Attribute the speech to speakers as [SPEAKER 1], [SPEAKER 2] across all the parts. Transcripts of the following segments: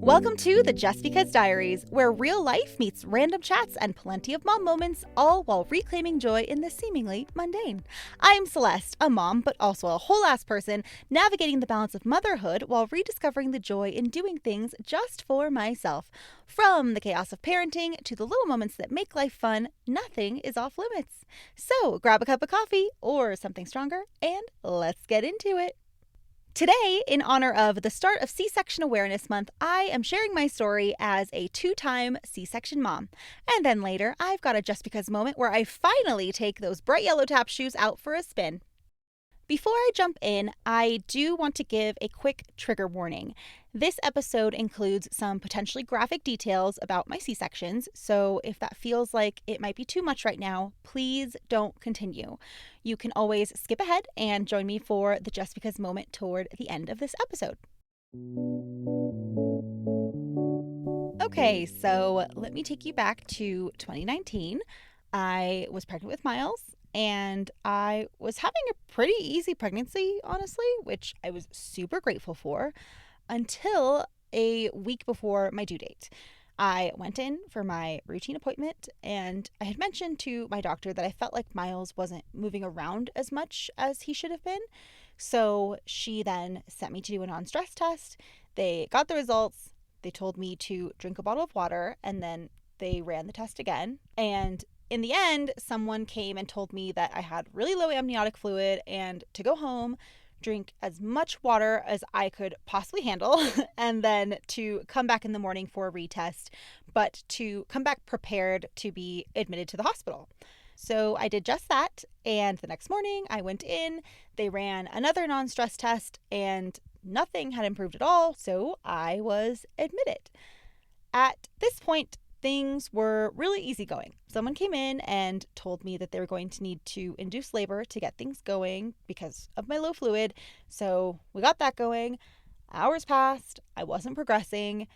[SPEAKER 1] Welcome to the Just Because Diaries, where real life meets random chats and plenty of mom moments, all while reclaiming joy in the seemingly mundane. I'm Celeste, a mom, but also a whole ass person, navigating the balance of motherhood while rediscovering the joy in doing things just for myself. From the chaos of parenting to the little moments that make life fun, nothing is off limits. So grab a cup of coffee or something stronger, and let's get into it. Today, in honor of the start of C-Section Awareness Month, I am sharing my story as a two-time C-section mom. And then later, I've got a Just Because moment where I finally take those bright yellow tap shoes out for a spin. Before I jump in, I do want to give a quick trigger warning. This episode includes some potentially graphic details about my C-sections, so if that feels like it might be too much right now, please don't continue. You can always skip ahead and join me for the Just Because moment toward the end of this episode. Okay, so let me take you back to 2019. I was pregnant with Miles. And I was having a pretty easy pregnancy, honestly, which I was super grateful for until a week before my due date. I went in for my routine appointment, and I had mentioned to my doctor that I felt like Miles wasn't moving around as much as he should have been. So she then sent me to do a non-stress test. They got the results. They told me to drink a bottle of water, and then they ran the test again. And in the end, someone came and told me that I had really low amniotic fluid and to go home, drink as much water as I could possibly handle, and then to come back in the morning for a retest, but to come back prepared to be admitted to the hospital. So I did just that, and the next morning I went in, they ran another non-stress test, and nothing had improved at all, so I was admitted. At this point, things were really easygoing. Someone came in and told me that they were going to need to induce labor to get things going because of my low fluid. So we got that going. Hours passed. I wasn't progressing.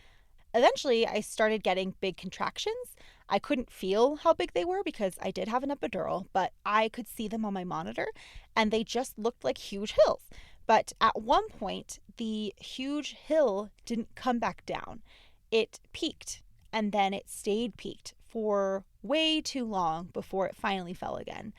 [SPEAKER 1] Eventually, I started getting big contractions. I couldn't feel how big they were because I did have an epidural, but I could see them on my monitor, and they just looked like huge hills. But at one point, the huge hill didn't come back down. It peaked. And then it stayed peaked for way too long before it finally fell again.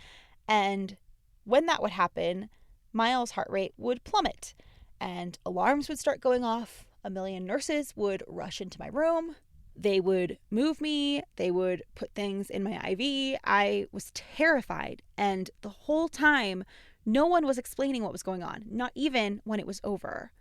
[SPEAKER 1] And when that would happen, Miles' heart rate would plummet and alarms would start going off. A million nurses would rush into my room. They would move me. They would put things in my IV. I was terrified. And the whole time, no one was explaining what was going on, not even when it was over.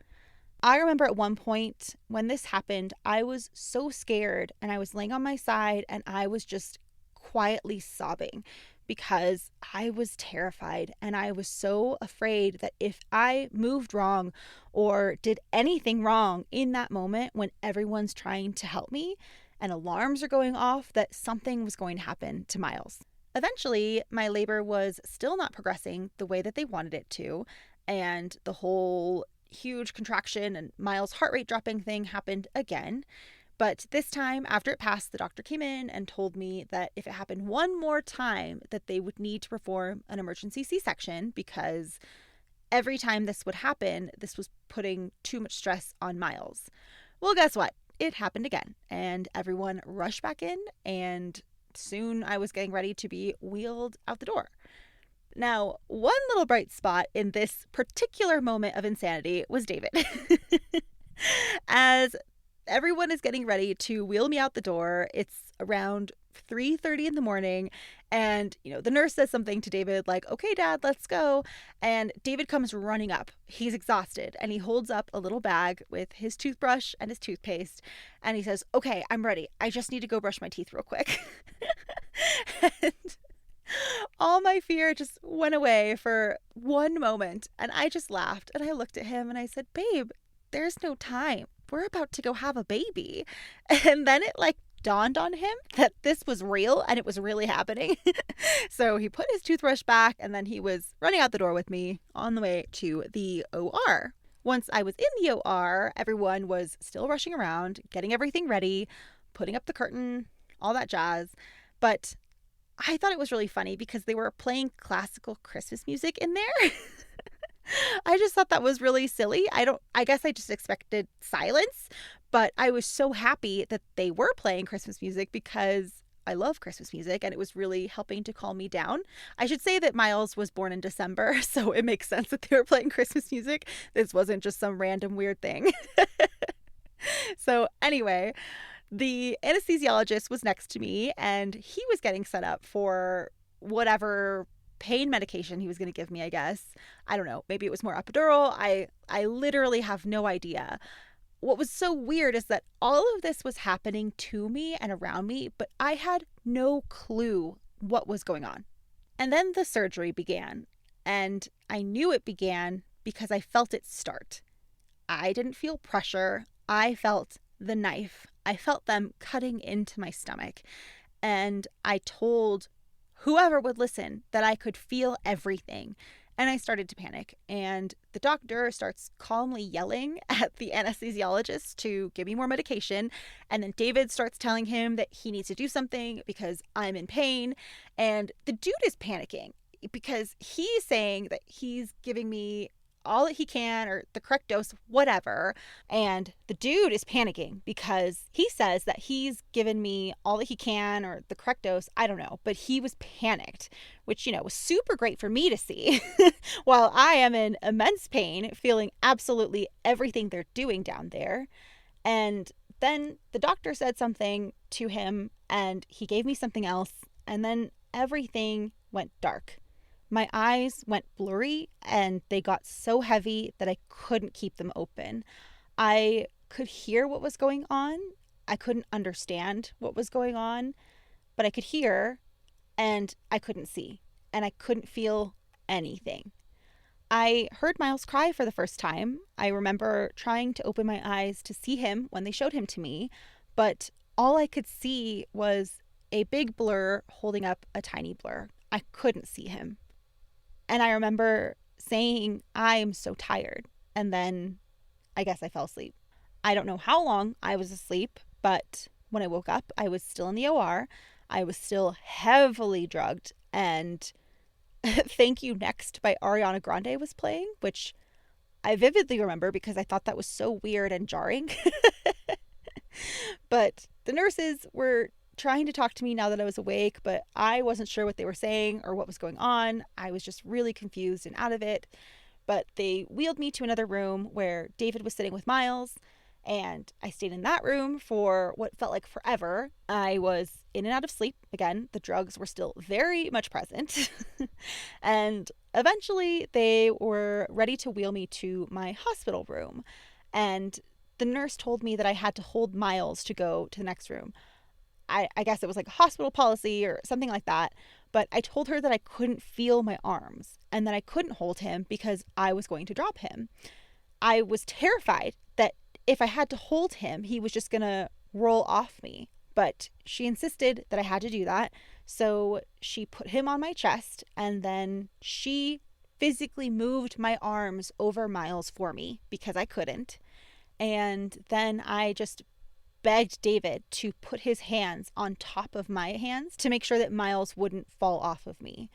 [SPEAKER 1] I remember at one point when this happened, I was so scared and I was laying on my side and I was just quietly sobbing because I was terrified and I was so afraid that if I moved wrong or did anything wrong in that moment when everyone's trying to help me and alarms are going off, that something was going to happen to Miles. Eventually, my labor was still not progressing the way that they wanted it to, and the whole huge contraction and Miles' heart rate dropping thing happened again. But this time, after it passed, the doctor came in and told me that if it happened one more time, that they would need to perform an emergency C-section because every time this would happen, this was putting too much stress on Miles. Well, guess what? It happened again, and everyone rushed back in, and soon I was getting ready to be wheeled out the door. Now, one little bright spot in this particular moment of insanity was David. As everyone is getting ready to wheel me out the door, it's around 3:30 in the morning, and the nurse says something to David like, "Okay, Dad, let's go." And David comes running up. He's exhausted, and he holds up a little bag with his toothbrush and his toothpaste, and he says, "Okay, I'm ready. I just need to go brush my teeth real quick." And all my fear just went away for one moment, and I just laughed, and I looked at him and I said, "Babe, there's no time. We're about to go have a baby." And then it dawned on him that this was real and it was really happening. So he put his toothbrush back, and then he was running out the door with me on the way to the OR. Once I was in the OR, everyone was still rushing around, getting everything ready, putting up the curtain, all that jazz. But I thought it was really funny because they were playing classical Christmas music in there. I just thought that was really silly. I guess I just expected silence, But I was so happy that they were playing Christmas music because I love Christmas music and it was really helping to calm me down. I should say that Miles was born in December, so it makes sense that they were playing Christmas music. This wasn't just some random weird thing. So, anyway, the anesthesiologist was next to me and he was getting set up for whatever pain medication he was going to give me, I guess. I don't know. Maybe it was more epidural. I literally have no idea. What was so weird is that all of this was happening to me and around me, but I had no clue what was going on. And then the surgery began, and I knew it began because I felt it start. I didn't feel pressure. I felt the knife. I felt them cutting into my stomach. And I told whoever would listen that I could feel everything. And I started to panic. And the doctor starts calmly yelling at the anesthesiologist to give me more medication. And then David starts telling him that he needs to do something because I'm in pain. And the dude is panicking because he's saying that he's giving me all that he can or the correct dose, whatever. And the dude is panicking because he says that he's given me all that he can or the correct dose. I don't know, but he was panicked, which, was super great for me to see while I am in immense pain, feeling absolutely everything they're doing down there. And then the doctor said something to him and he gave me something else. And then everything went dark. My eyes went blurry and they got so heavy that I couldn't keep them open. I could hear what was going on. I couldn't understand what was going on, but I could hear and I couldn't see and I couldn't feel anything. I heard Miles cry for the first time. I remember trying to open my eyes to see him when they showed him to me, but all I could see was a big blur holding up a tiny blur. I couldn't see him. And I remember saying, I'm so tired. And then I guess I fell asleep. I don't know how long I was asleep, but when I woke up, I was still in the OR. I was still heavily drugged. And Thank You Next by Ariana Grande was playing, which I vividly remember because I thought that was so weird and jarring. But the nurses were trying to talk to me now that I was awake, but I wasn't sure what they were saying or what was going on. I was just really confused and out of it. But they wheeled me to another room where David was sitting with Miles, and I stayed in that room for what felt like forever. I was in and out of sleep. Again, the drugs were still very much present. And eventually they were ready to wheel me to my hospital room. And the nurse told me that I had to hold Miles to go to the next room. I guess it was like a hospital policy or something like that. But I told her that I couldn't feel my arms and that I couldn't hold him because I was going to drop him. I was terrified that if I had to hold him, he was just going to roll off me. But she insisted that I had to do that. So she put him on my chest and then she physically moved my arms over Miles for me because I couldn't. And then I just begged David to put his hands on top of my hands to make sure that Miles wouldn't fall off of me.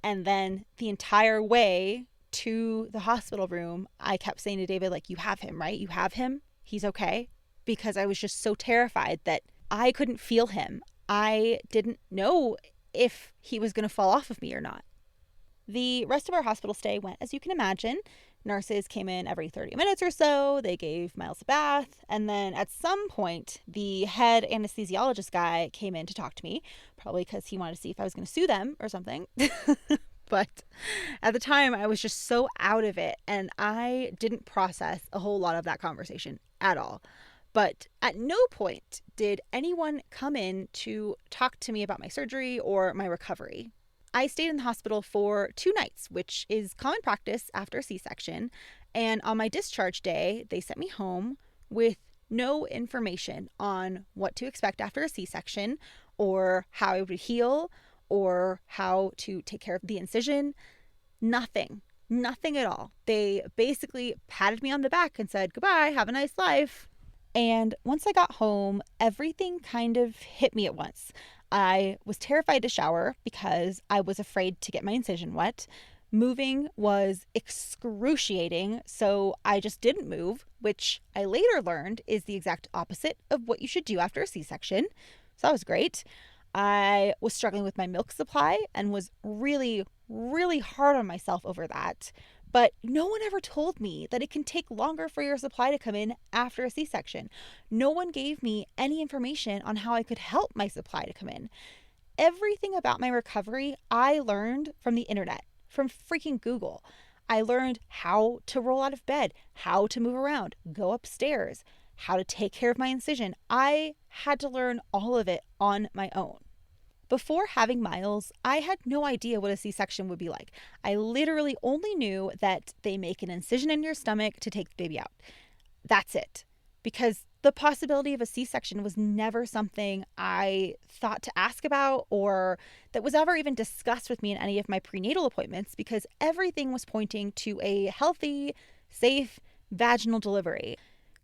[SPEAKER 1] And then the entire way to the hospital room, I kept saying to David, like, you have him, right? You have him. He's okay. Because I was just so terrified that I couldn't feel him. I didn't know if he was going to fall off of me or not. The rest of our hospital stay went as you can imagine. Nurses came in every 30 minutes or so. They gave Miles a bath. And then at some point, the head anesthesiologist guy came in to talk to me, probably because he wanted to see if I was going to sue them or something. But at the time, I was just so out of it. And I didn't process a whole lot of that conversation at all. But at no point did anyone come in to talk to me about my surgery or my recovery. I stayed in the hospital for 2 nights, which is common practice after a C-section. And on my discharge day, they sent me home with no information on what to expect after a C-section or how I would heal or how to take care of the incision. Nothing at all. They basically patted me on the back and said, goodbye, have a nice life. And once I got home, everything kind of hit me at once. I was terrified to shower because I was afraid to get my incision wet. Moving was excruciating, so I just didn't move, which I later learned is the exact opposite of what you should do after a C-section. So that was great. I was struggling with my milk supply and was really, really hard on myself over that. But no one ever told me that it can take longer for your supply to come in after a C-section. No one gave me any information on how I could help my supply to come in. Everything about my recovery I learned from the internet, from freaking Google. I learned how to roll out of bed, how to move around, go upstairs, how to take care of my incision. I had to learn all of it on my own. Before having Miles, I had no idea what a C-section would be like. I literally only knew that they make an incision in your stomach to take the baby out. That's it. Because the possibility of a C-section was never something I thought to ask about or that was ever even discussed with me in any of my prenatal appointments, because everything was pointing to a healthy, safe vaginal delivery.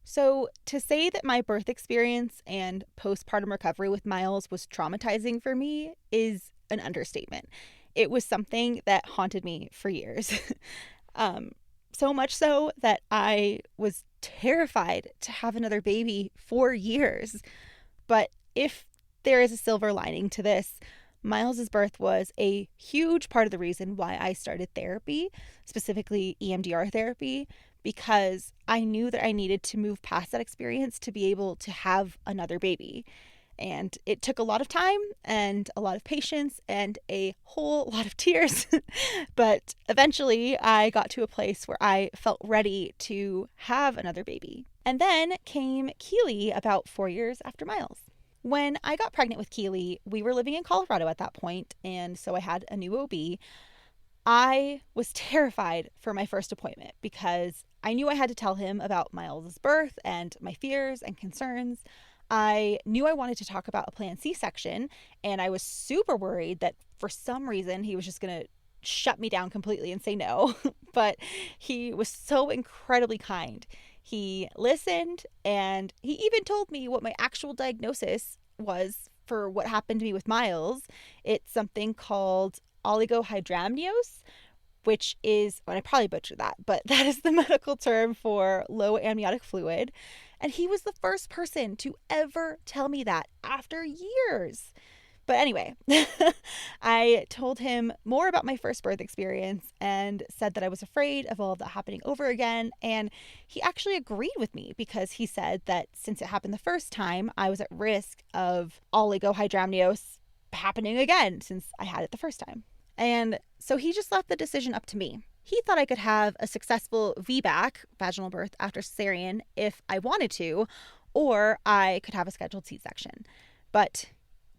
[SPEAKER 1] So to say that my birth experience and postpartum recovery with Miles was traumatizing for me is an understatement. It was something that haunted me for years. So much so that I was terrified to have another baby for years. But if there is a silver lining to this, Miles's birth was a huge part of the reason why I started therapy, specifically EMDR therapy, because I knew that I needed to move past that experience to be able to have another baby. And it took a lot of time and a lot of patience and a whole lot of tears. But eventually I got to a place where I felt ready to have another baby. And then came Keely about 4 years after Miles. When I got pregnant with Keely, we were living in Colorado at that point, and so I had a new OB. I was terrified for my first appointment because I knew I had to tell him about Miles's birth and my fears and concerns. I knew I wanted to talk about a planned C-section, and I was super worried that for some reason he was just going to shut me down completely and say no. But he was so incredibly kind. He listened, and he even told me what my actual diagnosis was for what happened to me with Miles. It's something called oligohydramnios, which is, well, I probably butchered that, but that is the medical term for low amniotic fluid. And he was the first person to ever tell me that after years. But anyway, I told him more about my first birth experience and said that I was afraid of all of that happening over again. And he actually agreed with me because he said that since it happened the first time, I was at risk of oligohydramnios happening again since I had it the first time. And so he just left the decision up to me. He thought I could have a successful VBAC, vaginal birth after cesarean, if I wanted to, or I could have a scheduled C-section. But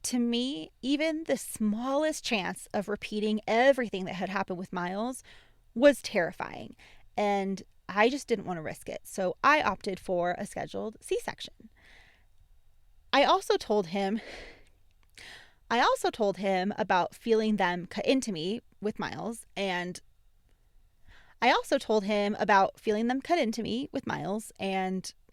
[SPEAKER 1] to me, even the smallest chance of repeating everything that had happened with Miles was terrifying, and I just didn't want to risk it. So I opted for a scheduled C-section. I also told him about feeling them cut into me with Miles, and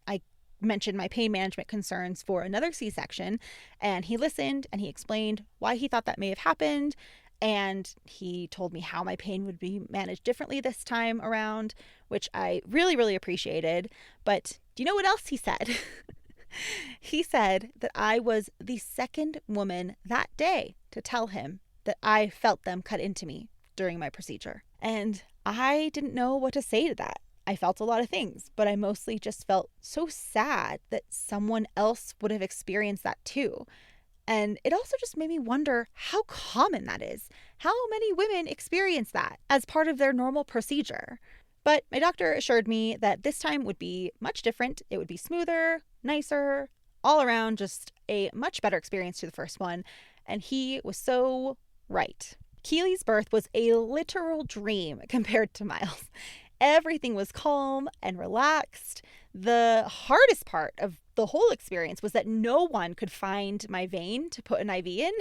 [SPEAKER 1] I mentioned my pain management concerns for another C-section, and he listened and he explained why he thought that may have happened, and he told me how my pain would be managed differently this time around, which I really, really appreciated. But do you know what else he said? He said that I was the second woman that day to tell him that I felt them cut into me during my procedure. And I didn't know what to say to that. I felt a lot of things, but I mostly just felt so sad that someone else would have experienced that too. And it also just made me wonder how common that is. How many women experience that as part of their normal procedure? But my doctor assured me that this time would be much different. It would be smoother, nicer, all around just a much better experience to the first one. And he was so right. Keely's birth was a literal dream compared to Miles. Everything was calm and relaxed. The hardest part of the whole experience was that no one could find my vein to put an IV in.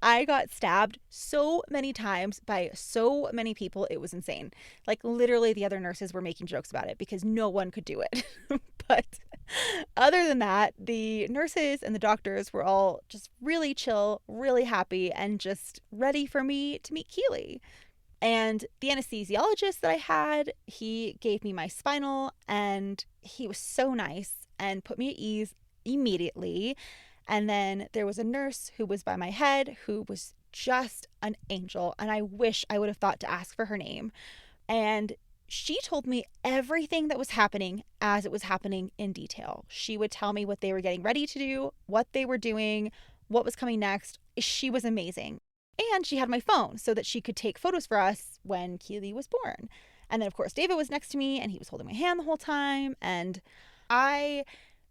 [SPEAKER 1] I got stabbed so many times by so many people, it was insane. Like literally the other nurses were making jokes about it because no one could do it. But other than that, the nurses and the doctors were all just really chill, really happy, and just ready for me to meet Keely. And the anesthesiologist that I had, he gave me my spinal and he was so nice and put me at ease immediately. And then there was a nurse who was by my head who was just an angel. And I wish I would have thought to ask for her name. And she told me everything that was happening as it was happening in detail. She would tell me what they were getting ready to do, what they were doing, what was coming next. She was amazing. And she had my phone so that she could take photos for us when Keely was born. And then, of course, David was next to me and he was holding my hand the whole time. And I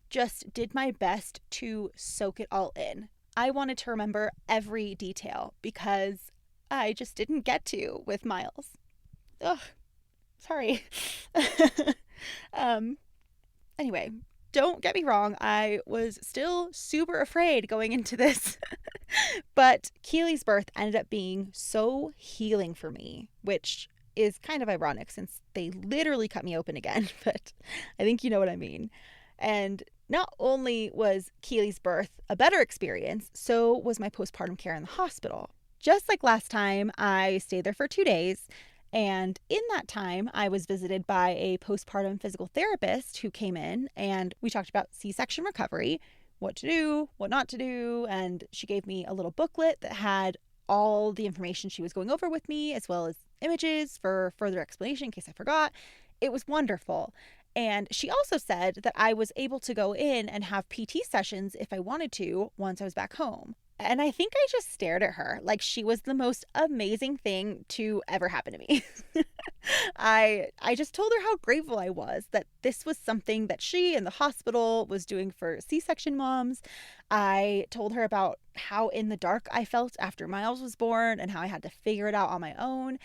[SPEAKER 1] just did my best to soak it all in. I wanted to remember every detail because I just didn't get to with Miles. Ugh, sorry. um, anyway, don't get me wrong. I was still super afraid going into this. But Keely's birth ended up being so healing for me, which is kind of ironic since they literally cut me open again, but I think you know what I mean. And not only was Keely's birth a better experience, so was my postpartum care in the hospital. Just like last time, I stayed there for 2 days. And in that time, I was visited by a postpartum physical therapist who came in and we talked about C-section recovery, what to do, what not to do. And she gave me a little booklet that had all the information she was going over with me, as well as images for further explanation in case I forgot. It was wonderful. And she also said that I was able to go in and have PT sessions if I wanted to once I was back home. And I think I just stared at her like she was the most amazing thing to ever happen to me. I just told her how grateful I was that this was something that she and the hospital was doing for C-section moms. I told her about how in the dark I felt after Miles was born and how I had to figure it out on my own.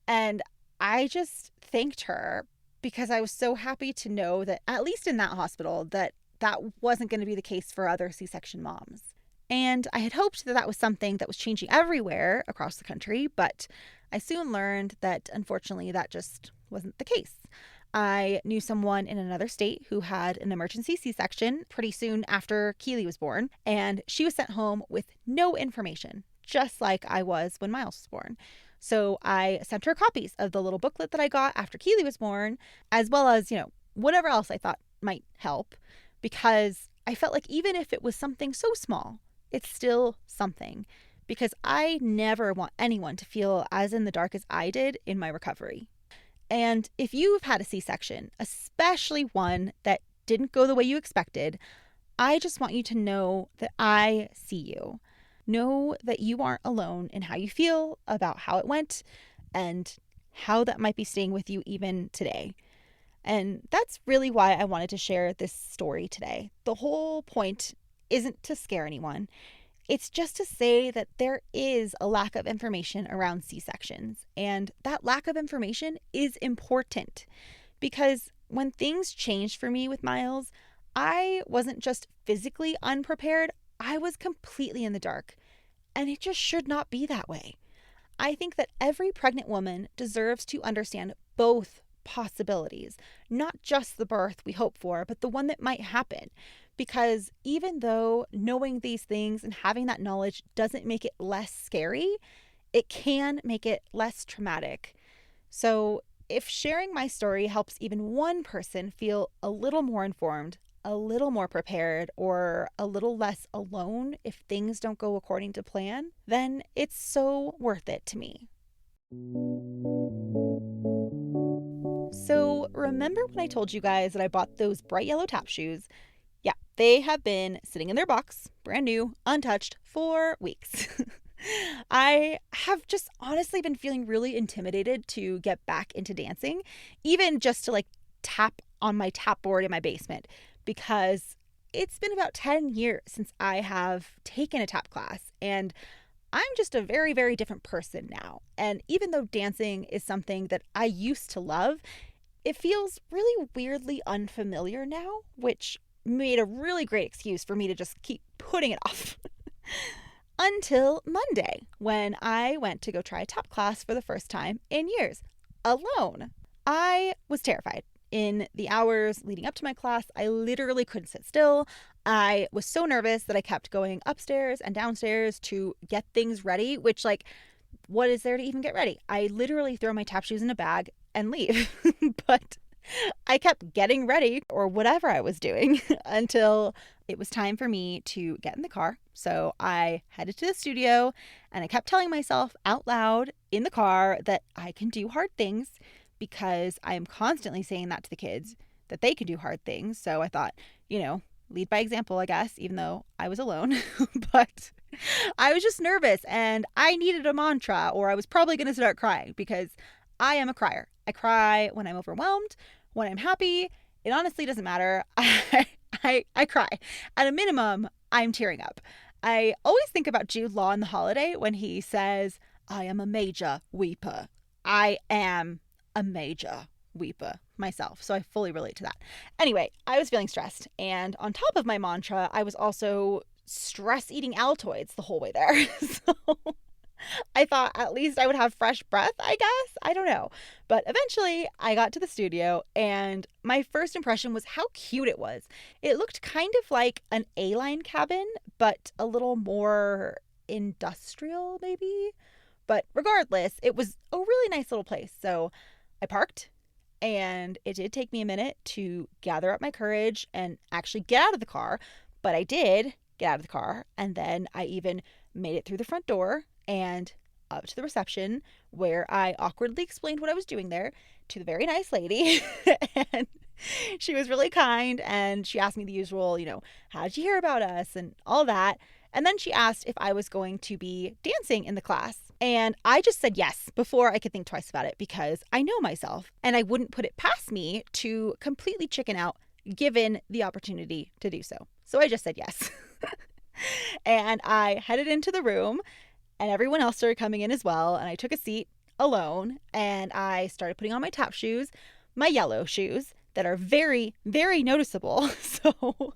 [SPEAKER 1] And I just thanked her because I was so happy to know that at least in that hospital that wasn't going to be the case for other C-section moms. And I had hoped that was something that was changing everywhere across the country, but I soon learned that unfortunately that just wasn't the case. I knew someone in another state who had an emergency C-section pretty soon after Keely was born, and she was sent home with no information, just like I was when Miles was born. So I sent her copies of the little booklet that I got after Keely was born, as well as, whatever else I thought might help, because I felt like even if it was something so small, it's still something, because I never want anyone to feel as in the dark as I did in my recovery. And if you've had a C-section, especially one that didn't go the way you expected, I just want you to know that I see you. Know that you aren't alone in how you feel about how it went and how that might be staying with you even today. And that's really why I wanted to share this story today. The whole point isn't to scare anyone. It's just to say that there is a lack of information around C-sections, and that lack of information is important because when things changed for me with Miles, I wasn't just physically unprepared, I was completely in the dark, and it just should not be that way. I think that every pregnant woman deserves to understand both possibilities, not just the birth we hope for, but the one that might happen. Because even though knowing these things and having that knowledge doesn't make it less scary, it can make it less traumatic. So if sharing my story helps even one person feel a little more informed, a little more prepared, or a little less alone if things don't go according to plan, then it's so worth it to me. So remember when I told you guys that I bought those bright yellow tap shoes? Yeah, they have been sitting in their box, brand new, untouched, for weeks. I have just honestly been feeling really intimidated to get back into dancing, even just to tap on my tap board in my basement, because it's been about 10 years since I have taken a tap class, and I'm just a very, very different person now. And even though dancing is something that I used to love, it feels really weirdly unfamiliar now, which made a really great excuse for me to just keep putting it off. Until Monday, when I went to go try a tap class for the first time in years, alone. I was terrified. In the hours leading up to my class, I literally couldn't sit still. I was so nervous that I kept going upstairs and downstairs to get things ready, which what is there to even get ready? I literally throw my tap shoes in a bag and leave. But I kept getting ready or whatever I was doing until it was time for me to get in the car. So I headed to the studio and I kept telling myself out loud in the car that I can do hard things because I am constantly saying that to the kids that they can do hard things. So I thought, lead by example, I guess, even though I was alone. But I was just nervous and I needed a mantra or I was probably going to start crying because I am a crier. I cry when I'm overwhelmed, when I'm happy. It honestly doesn't matter. I cry. At a minimum, I'm tearing up. I always think about Jude Law in The Holiday when he says, I am a major weeper. I am a major weeper myself. So I fully relate to that. Anyway, I was feeling stressed. And on top of my mantra, I was also stress eating Altoids the whole way there. So I thought at least I would have fresh breath, I guess. I don't know. But eventually I got to the studio and my first impression was how cute it was. It looked kind of like an A-line cabin, but a little more industrial maybe. But regardless, it was a really nice little place. So I parked and it did take me a minute to gather up my courage and actually get out of the car. But I did get out of the car and then I even made it through the front door and up to the reception where I awkwardly explained what I was doing there to the very nice lady. And she was really kind and she asked me the usual, how did you hear about us and all that. And then she asked if I was going to be dancing in the class. And I just said yes before I could think twice about it because I know myself and I wouldn't put it past me to completely chicken out given the opportunity to do so. So I just said yes. And I headed into the room and everyone else started coming in as well. And I took a seat alone and I started putting on my tap shoes, my yellow shoes that are very, very noticeable. So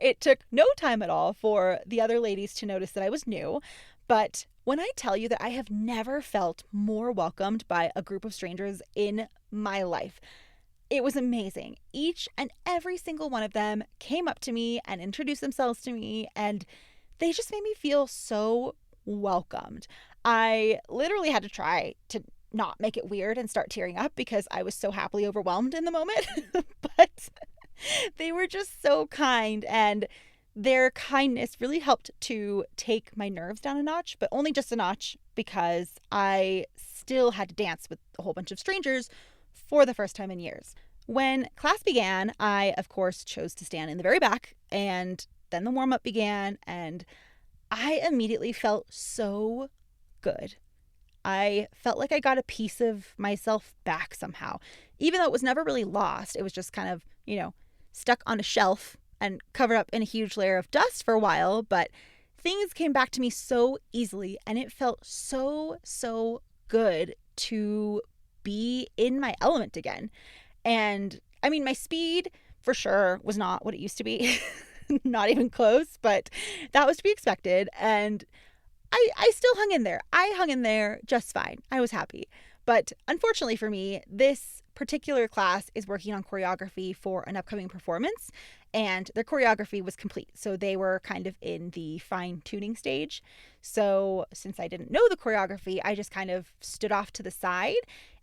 [SPEAKER 1] it took no time at all for the other ladies to notice that I was new. But when I tell you that I have never felt more welcomed by a group of strangers in my life, it was amazing. Each and every single one of them came up to me and introduced themselves to me, and they just made me feel so welcomed. I literally had to try to not make it weird and start tearing up because I was so happily overwhelmed in the moment. But they were just so kind, and their kindness really helped to take my nerves down a notch, but only just a notch because I still had to dance with a whole bunch of strangers for the first time in years. When class began, I, of course, chose to stand in the very back, and then the warm-up began, and I immediately felt so good. I felt like I got a piece of myself back somehow. Even though it was never really lost, it was just kind of, stuck on a shelf and covered up in a huge layer of dust for a while, but things came back to me so easily, and it felt so, so good to be in my element again. And I mean, my speed for sure was not what it used to be, not even close, but that was to be expected. And I still hung in there. I hung in there just fine. I was happy. But unfortunately for me, this particular class is working on choreography for an upcoming performance, and their choreography was complete. So they were kind of in the fine-tuning stage. So since I didn't know the choreography, I just kind of stood off to the side,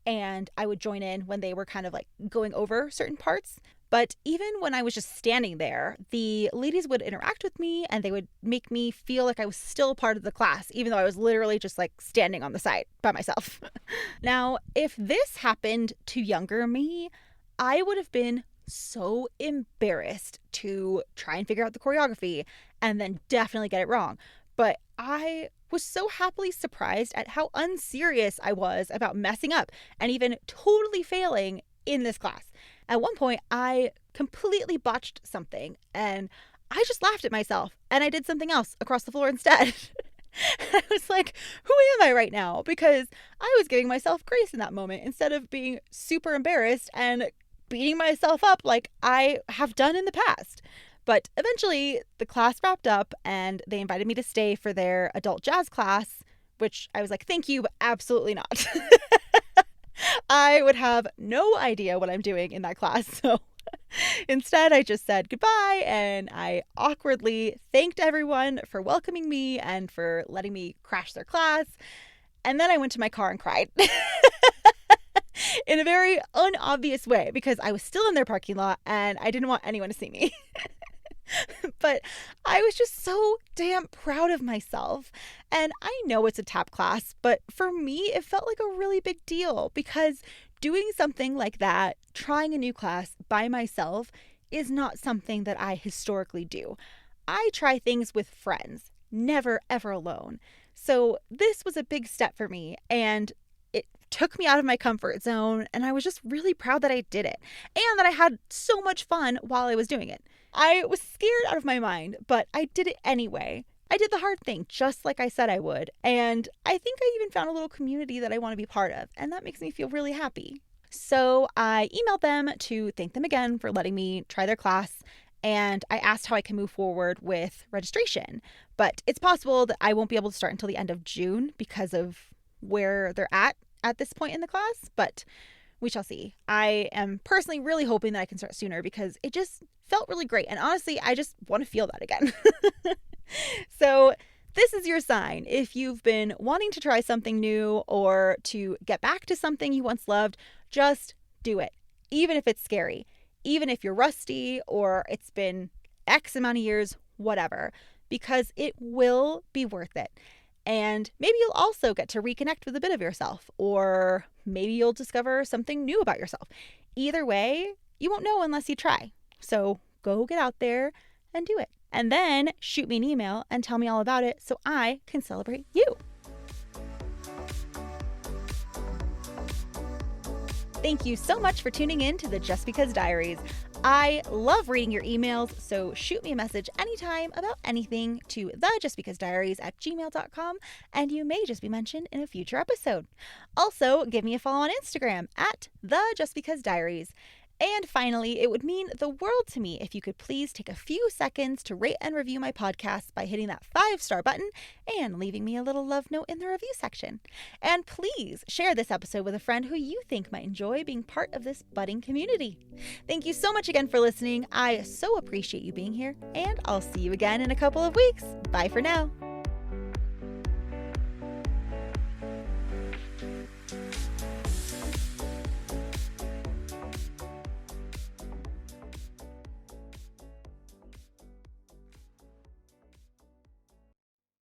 [SPEAKER 1] and I would join in when they were kind of like going over certain parts. But even when I was just standing there, the ladies would interact with me and they would make me feel like I was still part of the class, even though I was literally just like standing on the side by myself. Now, if this happened to younger me, I would have been so embarrassed to try and figure out the choreography and then definitely get it wrong. But I was so happily surprised at how unserious I was about messing up and even totally failing in this class. At one point, I completely botched something and I just laughed at myself and I did something else across the floor instead. I was like, who am I right now? Because I was giving myself grace in that moment instead of being super embarrassed and beating myself up like I have done in the past. But eventually the class wrapped up and they invited me to stay for their adult jazz class, which I was like, thank you, but absolutely not. I would have no idea what I'm doing in that class. So instead, I just said goodbye and I awkwardly thanked everyone for welcoming me and for letting me crash their class. And then I went to my car and cried in a very unobvious way because I was still in their parking lot and I didn't want anyone to see me. But I was just so damn proud of myself. And I know it's a tap class, but for me, it felt like a really big deal because doing something like that, trying a new class by myself, is not something that I historically do. I try things with friends, never ever alone. So this was a big step for me, and it took me out of my comfort zone, and I was just really proud that I did it and that I had so much fun while I was doing it. I was scared out of my mind, but I did it anyway. I did the hard thing, just like I said I would. And I think I even found a little community that I want to be part of, and that makes me feel really happy. So I emailed them to thank them again for letting me try their class, and I asked how I can move forward with registration. But it's possible that I won't be able to start until the end of June because of where they're at this point in the class, but we shall see. I am personally really hoping that I can start sooner because it just felt really great. And honestly, I just want to feel that again. So this is your sign. If you've been wanting to try something new or to get back to something you once loved, just do it. Even if it's scary, even if you're rusty or it's been X amount of years, whatever, because it will be worth it. And maybe you'll also get to reconnect with a bit of yourself, or maybe you'll discover something new about yourself. Either way, you won't know unless you try. So go get out there and do it. And then shoot me an email and tell me all about it so I can celebrate you. Thank you so much for tuning in to the Just Because Diaries. I love reading your emails, so shoot me a message anytime about anything to thejustbecausediaries@gmail.com, and you may just be mentioned in a future episode. Also, give me a follow on Instagram at thejustbecausediaries. And finally, it would mean the world to me if you could please take a few seconds to rate and review my podcast by hitting that 5-star button and leaving me a little love note in the review section. And please share this episode with a friend who you think might enjoy being part of this budding community. Thank you so much again for listening. I so appreciate you being here, and I'll see you again in a couple of weeks. Bye for now.